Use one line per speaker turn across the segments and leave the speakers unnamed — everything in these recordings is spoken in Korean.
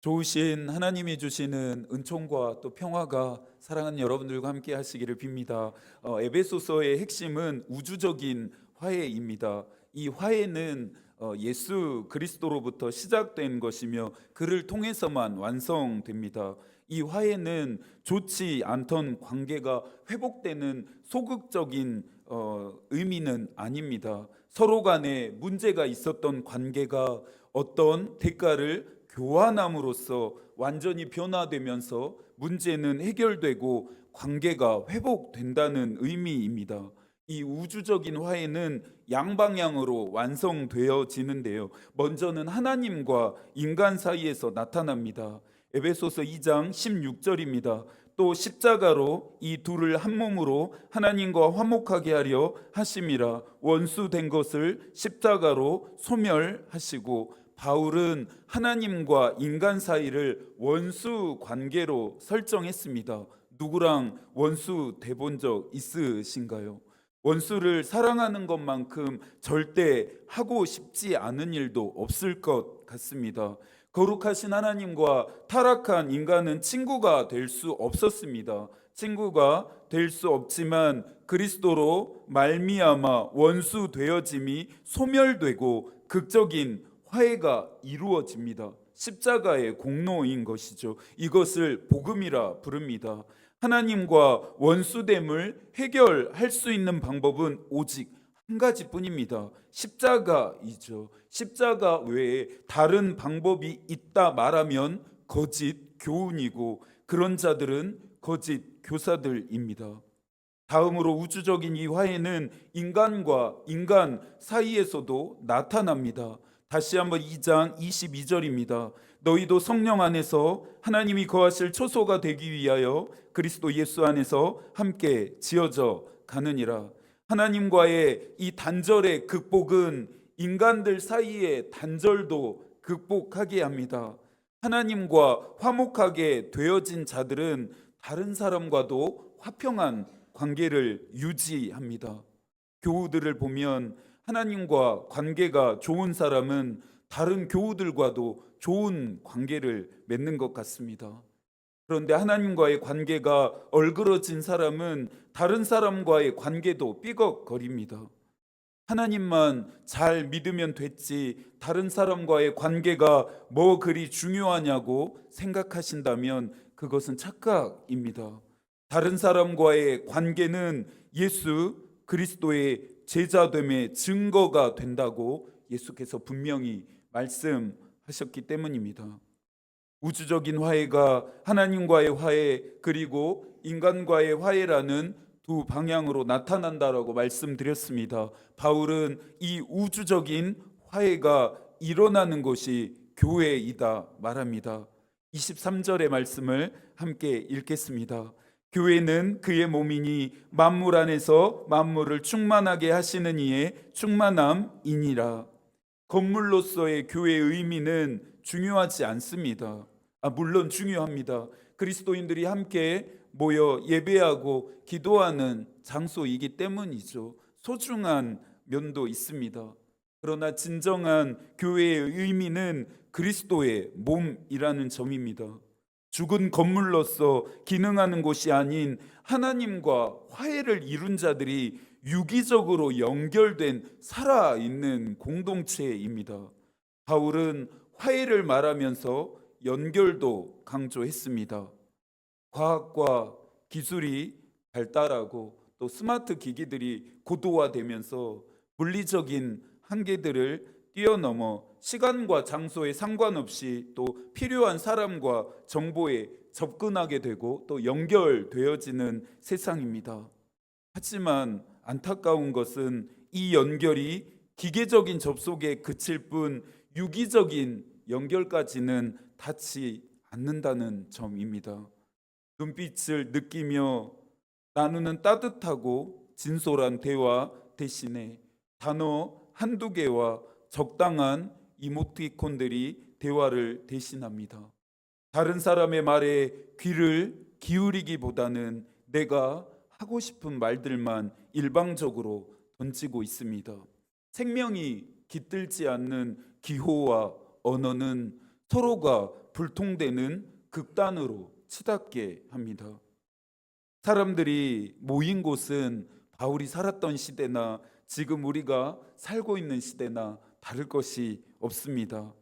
좋으신 하나님이 주시는 은총과 또 평화가 사랑하는 여러분들과 함께 하시기를 빕니다. 에베소서의 핵심은 우주적인 화해입니다. 이 화해는 예수 그리스도로부터 시작된 것이며 그를 통해서만 완성됩니다. 이 화해는 좋지 않던 관계가 회복되는 소극적인 의미는 아닙니다. 서로 간에 문제가 있었던 관계가 어떤 대가를 교환함으로써 완전히 변화되면서 문제는 해결되고 관계가 회복된다는 의미입니다. 이 우주적인 화해는 양방향으로 완성되어지는데요. 먼저는 하나님과 인간 사이에서 나타납니다. 에베소서 2장 16절입니다. 또 십자가로 이 둘을 한 몸으로 하나님과 화목하게 하려 하심이라. 원수된 것을 십자가로 소멸하시고. 바울은 하나님과 인간 사이를 원수 관계로 설정했습니다. 누구랑 원수 돼본 적 있으신가요? 원수를 사랑하는 것만큼 절대 하고 싶지 않은 일도 없을 것 같습니다. 거룩하신 하나님과 타락한 인간은 친구가 될 수 없었습니다. 친구가 될 수 없지만 그리스도로 말미암아 원수 되어짐이 소멸되고 극적인 화해가 이루어집니다. 십자가의 공로인 것이죠. 이것을 복음이라 부릅니다. 하나님과 원수됨을 해결할 수 있는 방법은 오직 한 가지뿐입니다. 십자가이죠. 십자가 외에 다른 방법이 있다 말하면 거짓 교훈이고 그런 자들은 거짓 교사들입니다. 다음으로 우주적인 이 화해는 인간과 인간 사이에서도 나타납니다. 다시 한번 2장 22절입니다. 너희도 성령 안에서 하나님이 거하실 초소가 되기 위하여 그리스도 예수 안에서 함께 지어져 가느니라. 하나님과의 이 단절의 극복은 인간들 사이의 단절도 극복하게 합니다. 하나님과 화목하게 되어진 자들은 다른 사람과도 화평한 관계를 유지합니다. 교우들을 보면 하나님과 관계가 좋은 사람은 다른 교우들과도 좋은 관계를 맺는 것 같습니다. 그런데 하나님과의 관계가 얼그러진 사람은 다른 사람과의 관계도 삐걱거립니다. 하나님만 잘 믿으면 됐지 다른 사람과의 관계가 뭐 그리 중요하냐고 생각하신다면 그것은 착각입니다. 다른 사람과의 관계는 예수 그리스도의 제자됨의 증거가 된다고 예수께서 분명히 말씀하셨기 때문입니다. 우주적인 화해가 하나님과의 화해 그리고 인간과의 화해라는 두 방향으로 나타난다라고 말씀드렸습니다. 바울은 이 우주적인 화해가 일어나는 것이 교회이다 말합니다. 23절의 말씀을 함께 읽겠습니다. 교회는 그의 몸이니 만물 안에서 만물을 충만하게 하시는 이의 충만함이니라. 건물로서의 교회의 의미는 중요하지 않습니다. 물론 중요합니다. 그리스도인들이 함께 모여 예배하고 기도하는 장소이기 때문이죠. 소중한 면도 있습니다. 그러나 진정한 교회의 의미는 그리스도의 몸이라는 점입니다. 죽은 건물로서 기능하는 곳이 아닌 하나님과 화해를 이룬 자들이 유기적으로 연결된 살아있는 공동체입니다. 바울은 화해를 말하면서 연결도 강조했습니다. 과학과 기술이 발달하고 또 스마트 기기들이 고도화되면서 물리적인 한계들을 뛰어넘어 시간과 장소에 상관없이 또 필요한 사람과 정보에 접근하게 되고 또 연결되어지는 세상입니다. 하지만 안타까운 것은 이 연결이 기계적인 접속에 그칠 뿐 유기적인 연결까지는 닿지 않는다는 점입니다. 눈빛을 느끼며 나누는 따뜻하고 진솔한 대화 대신에 단어 한두 개와 적당한 이모티콘들이 대화를 대신합니다. 다른 사람의 말에 귀를 기울이기보다는 내가 하고 싶은 말들만 일방적으로 던지고 있습니다. 생명이 깃들지 않는 기호와 언어는 서로가 불통되는 극단으로 치닫게 합니다. 사람들이 모인 곳은 바울이 살았던 시대나 지금 우리가 살고 있는 시대나 다를 것이 없습니다.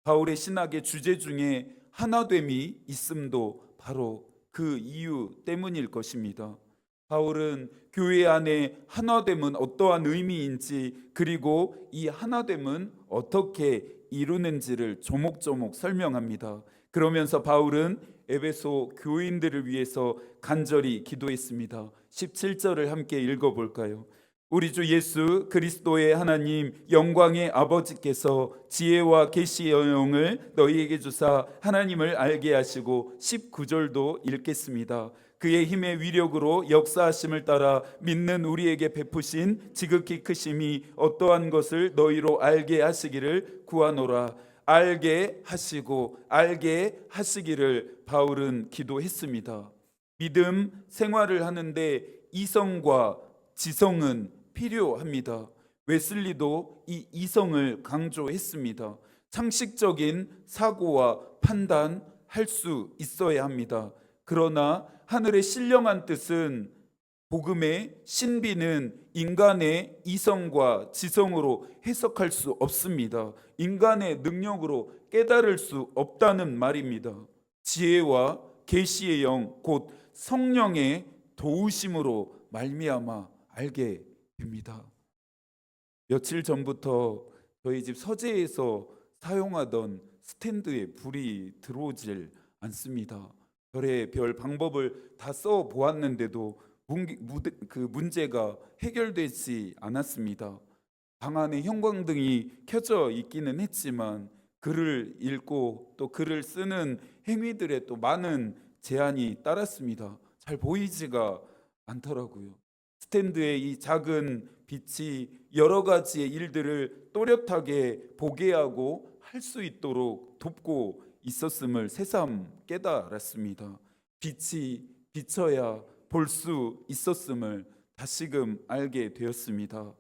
바울의 신학의 주제 중에 하나됨이 있음도 바로 그 이유 때문일 것입니다. 바울은 교회 안에 하나됨은 어떠한 의미인지, 그리고 이 하나됨은 어떻게 이루는지를 조목조목 설명합니다. 그러면서 바울은 에베소 교인들을 위해서 간절히 기도했습니다. 17절을 함께 읽어볼까요? 우리 주 예수 그리스도의 하나님 영광의 아버지께서 지혜와 계시의 영을 너희에게 주사 하나님을 알게 하시고, 19절도 읽겠습니다. 그의 힘의 위력으로 역사하심을 따라 믿는 우리에게 베푸신 지극히 크심이 어떠한 것을 너희로 알게 하시기를 구하노라. 알게 하시고 알게 하시기를 바울은 기도했습니다. 믿음 생활을 하는데 이성과 지성은 필요합니다. 웨슬리도 이 이성을 강조했습니다. 상식적인 사고와 판단할 수 있어야 합니다. 그러나 하늘의 신령한 뜻은, 복음의 신비는 인간의 이성과 지성으로 해석할 수 없습니다. 인간의 능력으로 깨달을 수 없다는 말입니다. 지혜와 계시의 영, 곧 성령의 도우심으로 말미암아 알게 됩니다. 며칠 전부터 저희 집 서재에서 사용하던 스탠드에 불이 들어오질 않습니다. 별의별 방법을 다 써보았는데도 그 문제가 해결되지 않았습니다. 방 안에 형광등이 켜져 있기는 했지만 글을 읽고 또 글을 쓰는 행위들에 또 많은 제한이 따랐습니다. 잘 보이지가 않더라고요. 스탠드의 이 작은 빛이 여러 가지의 일들을 또렷하게 보게 하고 할 수 있도록 돕고 있었음을 새삼 깨달았습니다. 빛이 비쳐야 볼 수 있었음을 다시금 알게 되었습니다.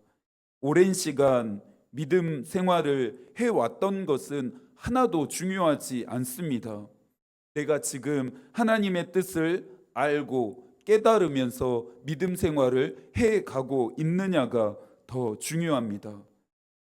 오랜 시간 믿음 생활을 해왔던 것은 하나도 중요하지 않습니다. 내가 지금 하나님의 뜻을 알고 깨달으면서 믿음 생활을 해가고 있느냐가 더 중요합니다.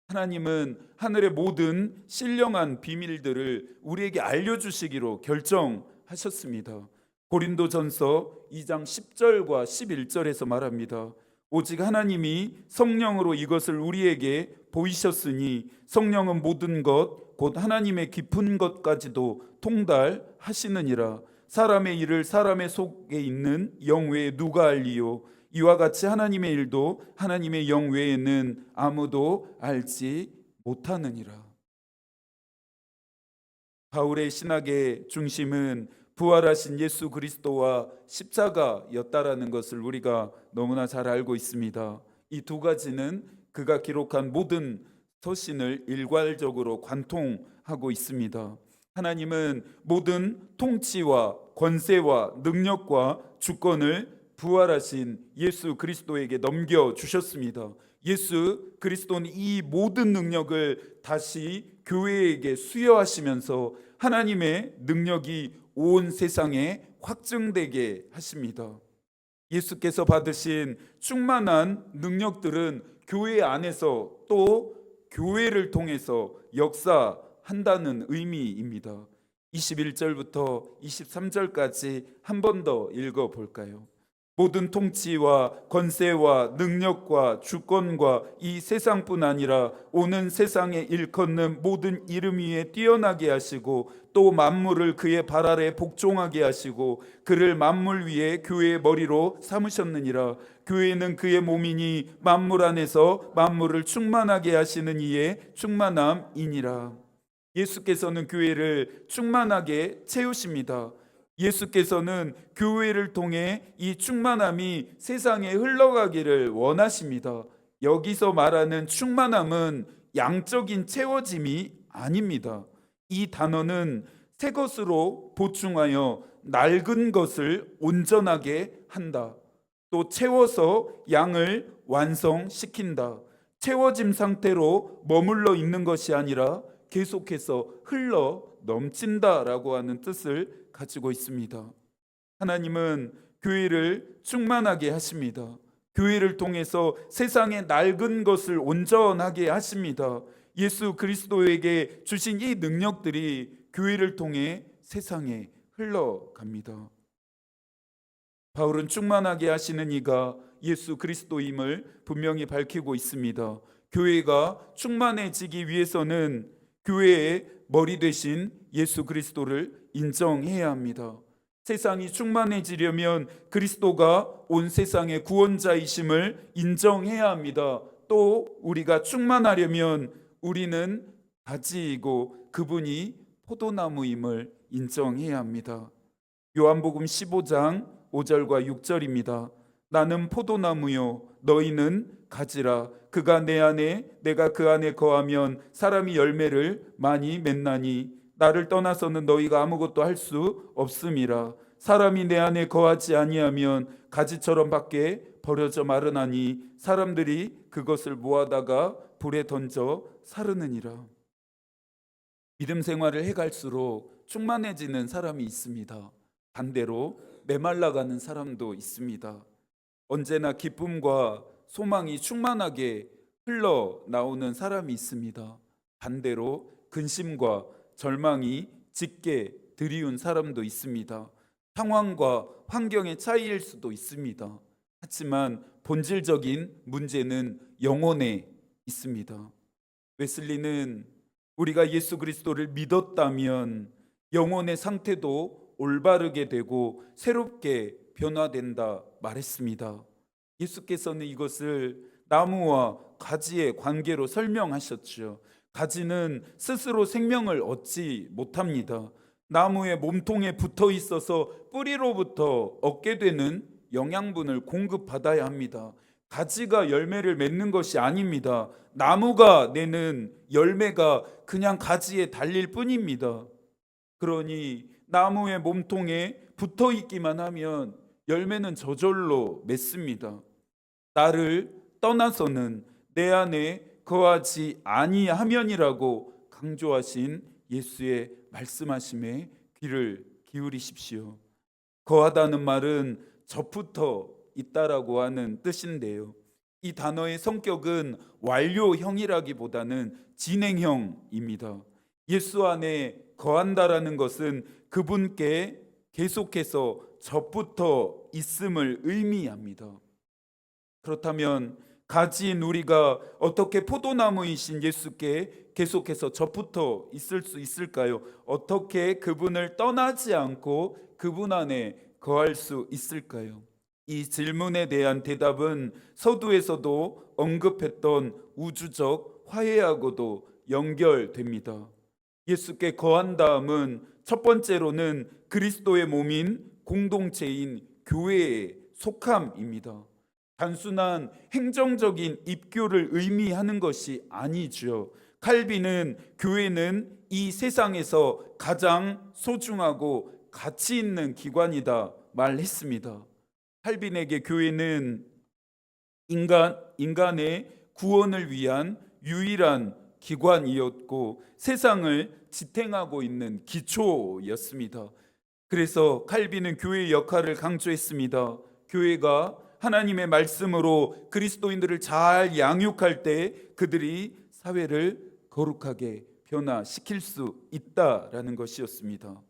하나님은 하늘의 모든 신령한 비밀들을 우리에게 알려주시기로 결정하셨습니다. 고린도전서 2장 10절과 11절에서 말합니다. 오직 하나님이 성령으로 이것을 우리에게 보이셨으니 성령은 모든 것 곧 하나님의 깊은 것까지도 통달하시느니라. 사람의 일을 사람의 속에 있는 영 외에 누가 알리요? 이와 같이 하나님의 일도 하나님의 영 외에는 아무도 알지 못하느니라. 바울의 신학의 중심은 부활하신 예수 그리스도와 십자가였다라는 것을 우리가 너무나 잘 알고 있습니다. 이 두 가지는 그가 기록한 모든 서신을 일괄적으로 관통하고 있습니다. 하나님은 모든 통치와 권세와 능력과 주권을 부활하신 예수 그리스도에게 넘겨주셨습니다. 예수 그리스도는 이 모든 능력을 다시 교회에게 수여하시면서 하나님의 능력이 온 세상에 확증되게 하십니다. 예수께서 받으신 충만한 능력들은 교회 안에서 또 교회를 통해서 역사한다는 의미입니다. 21절부터 23절까지 한 번 더 읽어볼까요? 모든 통치와 권세와 능력과 주권과 이 세상뿐 아니라 오는 세상에 일컫는 모든 이름 위에 뛰어나게 하시고 또 만물을 그의 발 아래 복종하게 하시고 그를 만물 위에 교회의 머리로 삼으셨느니라. 교회는 그의 몸이니 만물 안에서 만물을 충만하게 하시는 이의 충만함이니라. 예수께서는 교회를 충만하게 채우십니다. 예수께서는 교회를 통해 이 충만함이 세상에 흘러가기를 원하십니다. 여기서 말하는 충만함은 양적인 채워짐이 아닙니다. 이 단어는 새 것으로 보충하여 낡은 것을 온전하게 한다. 또 채워서 양을 완성시킨다. 채워짐 상태로 머물러 있는 것이 아니라 계속해서 흘러 넘친다라고 하는 뜻을 가지고 있습니다. 하나님은 교회를 충만하게 하십니다. 교회를 통해서 세상의 낡은 것을 온전하게 하십니다. 예수 그리스도에게 주신 이 능력들이 교회를 통해 세상에 흘러갑니다. 바울은 충만하게 하시는 이가 예수 그리스도임을 분명히 밝히고 있습니다. 교회가 충만해지기 위해서는 교회의 머리 되신 예수 그리스도를 인정해야 합니다. 세상이 충만해지려면 그리스도가 온 세상의 구원자이심을 인정해야 합니다. 또 우리가 충만하려면 우리는 가지이고 그분이 포도나무임을 인정해야 합니다. 요한복음 15장 5절과 6절입니다. 나는 포도나무요 너희는 가지라. 그가 내 안에 내가 그 안에 거하면 사람이 열매를 많이 맺나니 나를 떠나서는 너희가 아무것도 할 수 없음이라. 사람이 내 안에 거하지 아니하면 가지처럼 밖에 버려져 마르나니 사람들이 그것을 모아다가 불에 던져 사르느니라. 믿음 생활을 해갈수록 충만해지는 사람이 있습니다. 반대로 메말라가는 사람도 있습니다. 언제나 기쁨과 소망이 충만하게 흘러나오는 사람이 있습니다. 반대로 근심과 절망이 짙게 들이운 사람도 있습니다. 상황과 환경의 차이일 수도 있습니다. 하지만 본질적인 문제는 영혼에 있습니다. 웨슬리는 우리가 예수 그리스도를 믿었다면 영혼의 상태도 올바르게 되고 새롭게 변화된다 말했습니다. 예수께서는 이것을 나무와 가지의 관계로 설명하셨죠. 가지는 스스로 생명을 얻지 못합니다. 나무의 몸통에 붙어 있어서 뿌리로부터 얻게 되는 영양분을 공급받아야 합니다. 가지가 열매를 맺는 것이 아닙니다. 나무가 내는 열매가 그냥 가지에 달릴 뿐입니다. 그러니 나무의 몸통에 붙어 있기만 하면 열매는 저절로 맺습니다. 나를 떠나서는 내 안에 거하지 아니하면이라고 강조하신 예수의 말씀하심에 귀를 기울이십시오. 거하다는 말은 접붙어 있다라고 하는 뜻인데요. 이 단어의 성격은 완료형이라기보다는 진행형입니다. 예수 안에 거한다라는 것은 그분께 계속해서 접붙어 있음을 의미합니다. 그렇다면 가지인 우리가 어떻게 포도나무이신 예수께 계속해서 접붙어 있을 수 있을까요? 어떻게 그분을 떠나지 않고 그분 안에 거할 수 있을까요? 이 질문에 대한 대답은 서두에서도 언급했던 우주적 화해하고도 연결됩니다. 예수께 거한 다음은 첫 번째로는 그리스도의 몸인 공동체인 교회에 속함입니다. 단순한 행정적인 입교를 의미하는 것이 아니죠. 칼빈은 교회는 이 세상에서 가장 소중하고 가치 있는 기관이다 말했습니다. 칼빈에게 교회는 인간의 구원을 위한 유일한 기관이었고 세상을 지탱하고 있는 기초였습니다. 그래서 칼빈은 교회의 역할을 강조했습니다. 교회가 하나님의 말씀으로 그리스도인들을 잘 양육할 때 그들이 사회를 거룩하게 변화시킬 수 있다라는 것이었습니다.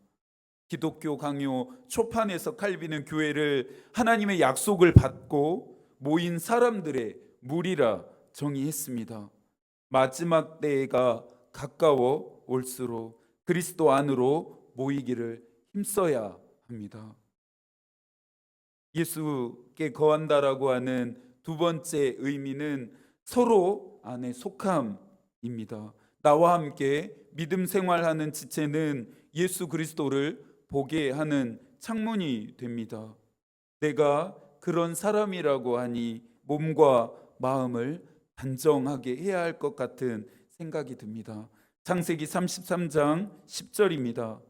기독교 강요 초판에서 칼빈은 교회를 하나님의 약속을 받고 모인 사람들의 무리라 정의했습니다. 마지막 때가 가까워 올수록 그리스도 안으로 모이기를 힘써야 합니다. 예수께 거한다라고 하는 두 번째 의미는 서로 안에 속함입니다. 나와 함께 믿음 생활하는 지체는 예수 그리스도를 보게 하는 창문이 됩니다. 내가 그런 사람이라고 하니 몸과 마음을 단정하게 해야 할 것 같은 생각이 듭니다. 창세기 33장 10절입니다.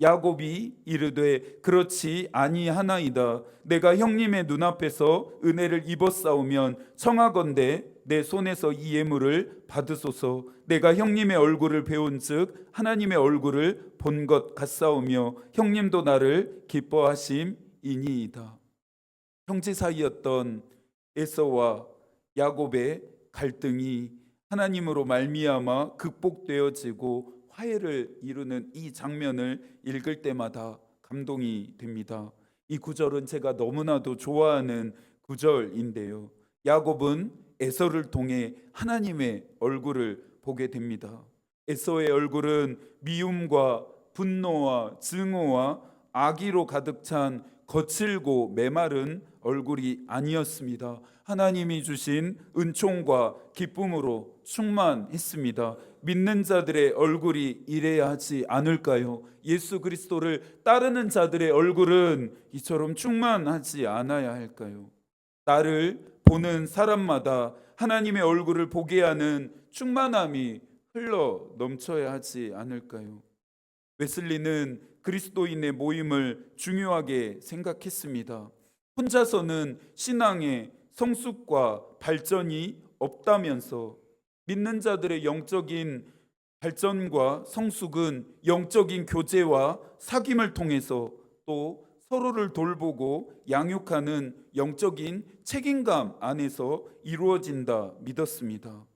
야곱이 이르되 그렇지 아니하나이다. 내가 형님의 눈앞에서 은혜를 입었사오면 청하건대 내 손에서 이 예물을 받으소서. 내가 형님의 얼굴을 배운즉 하나님의 얼굴을 본 것 같사오며 형님도 나를 기뻐하심이니이다. 형제 사이였던 에서와 야곱의 갈등이 하나님으로 말미암아 극복되어지고 화해를 이루는 이 장면을 읽을 때마다 감동이 됩니다. 이 구절은 제가 너무나도 좋아하는 구절인데요. 야곱은 에서를 통해 하나님의 얼굴을 보게 됩니다. 에서의 얼굴은 미움과 분노와 증오와 악의로 가득 찬 거칠고 메마른 얼굴이 아니었습니다. 하나님이 주신 은총과 기쁨으로 충만했습니다. 믿는 자들의 얼굴이 이래야 하지 않을까요? 예수 그리스도를 따르는 자들의 얼굴은 이처럼 충만하지 않아야 할까요? 나를 보는 사람마다 하나님의 얼굴을 보게 하는 충만함이 흘러 넘쳐야 하지 않을까요? 웨슬리는 그리스도인의 모임을 중요하게 생각했습니다. 혼자서는 신앙의 성숙과 발전이 없다면서 믿는 자들의 영적인 발전과 성숙은 영적인 교제와 사귐을 통해서 또 서로를 돌보고 양육하는 영적인 책임감 안에서 이루어진다 믿었습니다.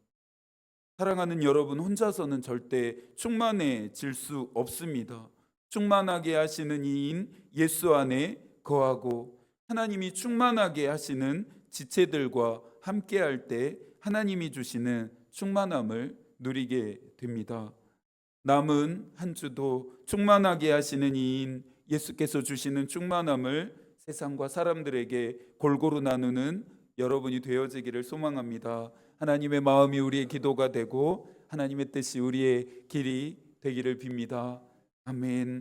사랑하는 여러분, 혼자서는 절대 충만해질 수 없습니다. 충만하게 하시는 이인 예수 안에 거하고 하나님이 충만하게 하시는 지체들과 함께할 때 하나님이 주시는 충만함을 누리게 됩니다. 남은 한 주도 충만하게 하시는 이인 예수께서 주시는 충만함을 세상과 사람들에게 골고루 나누는 여러분이 되어지기를 소망합니다. 하나님의 마음이 우리의 기도가 되고 하나님의 뜻이 우리의 길이 되기를 빕니다. 아멘.